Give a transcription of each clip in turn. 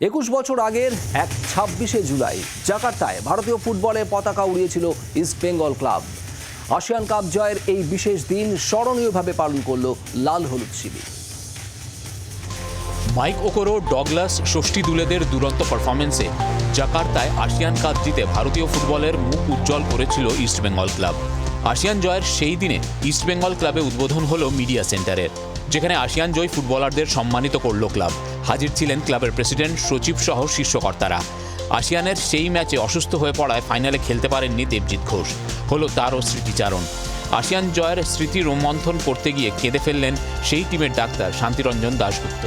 21 বছর আগের 26শে জুলাই জাকার্তায় ভারতীয় ফুটবলে পতাকা উড়িয়েছিল East Bengal club. ASEAN cup জয়ের এই বিশেষ দিন স্মরণীয়ভাবে পালন করল লাল হলুদ শিবির। মাইক ওকোরো, ডগলাস, ষষ্ঠী দুলেদের দুরন্ত পারফরমেন্সে জাকার্তায় আসিয়ান কাপ জিতে ভারতীয় ফুটবলের মুখ উজ্জ্বল করেছিল ইস্ট বেঙ্গল ক্লাব। আসিয়ান জয়ের সেই দিনে ইস্ট বেঙ্গল ক্লাবে উদ্বোধন হলো মিডিয়া সেন্টারের, যেখানে আসিয়ান জয় ফুটবলারদের সম্মানিত করল ক্লাব। হাজির ছিলেন ক্লাবের প্রেসিডেন্ট, সচিব সহ শীর্ষকর্তারা। আসিয়ানের সেই ম্যাচে অসুস্থ হয়ে পড়ায় ফাইনালে খেলতে পারেননি দেবজিৎ ঘোষ। হলো তারও স্মৃতিচারণ। আসিয়ান জয়ের স্মৃতি রোমন্থন করতে গিয়ে কেঁদে ফেললেন সেই টিমের ডাক্তার শান্তিরঞ্জন দাশগুপ্ত।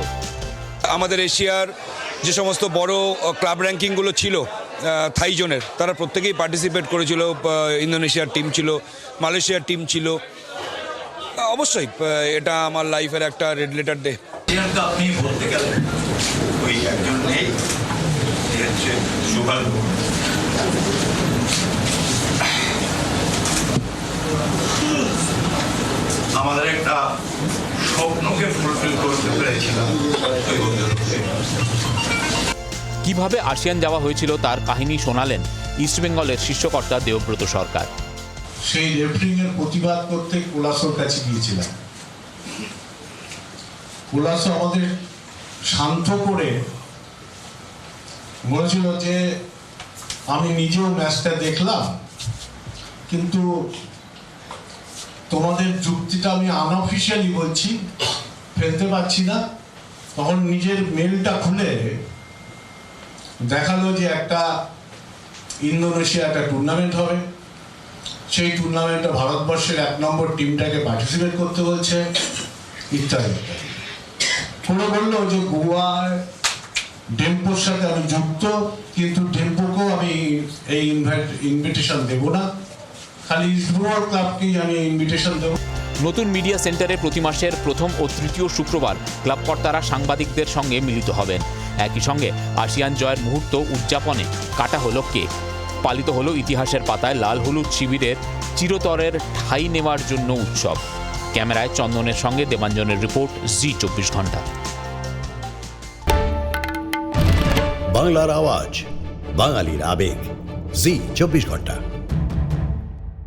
আমাদের এশিয়ার যে সমস্ত বড় ক্লাব র্যাঙ্কিংগুলো ছিল থাই জোনের, তারা প্রত্যেকেই পার্টিসিপেট করেছিল। ইন্দোনেশিয়ার টিম ছিল, মালয়েশিয়ার টিম ছিল। অবশ্যই এটা আমার লাইফের একটা রেড লেটার ডে। আপনি বলতে গেলেন ওই একজন নেই, হচ্ছে সৌভাগ্য। আমাদের একটা স্বপ্নকে ফুলফিল করতে পেরেছিলাম। কিভাবে আসিয়ান যাওয়া হয়েছিল তার কাহিনী শোনালেন ইস্টবেঙ্গলের শীর্ষকর্তা দেবব্রত সরকার। সেই রেফারিং এর প্রতিবাদ করতে কোলাসোর কাছে গিয়েছিলাম। কোলাসো আমাদের শান্ত করে বলেছিল যে আমি নিজেও ম্যাচটা দেখলাম, কিন্তু তোমাদের যুক্তিটা আমি আনঅফিশিয়ালি বলছি, ফেলতে পারছি না। তখন নিজের মেলটা খুলে দেখালো যে একটা ইন্দোনেশিয়া একটা টুর্নামেন্ট হবে, সেই টুর্নামেন্টে ভারতবর্ষের 1 নম্বর টিমটাকে পার্টিসিপেট করতে বলছে, ইত্যাদি। কোনো বললো যে গোয়ার ডেম্পোর সাথে আমি যুক্ত, কিন্তু ডেম্পোকেও আমি এই ইনভিটেশন দেব না, খালি ইস্ট বেঙ্গল ক্লাবকেই আমি ইনভিটেশন দেব। নতুন মিডিয়া সেন্টারে প্রতি মাসের প্রথম ও তৃতীয় শুক্রবার ক্লাব কর্তারা সাংবাদিকদের সঙ্গে মিলিত হবেন। একই সঙ্গে আসিয়ান জয়ের মুহূর্ত উদযাপনে কাটা হলো কেক। পালিত হলো ইতিহাসের পাতায় লাল হলুদ শিবিরের চিরতরের ঠাঁই নেওয়ার জন্য উৎসব। ক্যামেরায় চন্দনের সঙ্গে দেবাঞ্জনের রিপোর্ট, জি 24 ঘন্টা। বাংলার আওয়াজ, বাঙালির আবেগ, জি 24 ঘন্টা।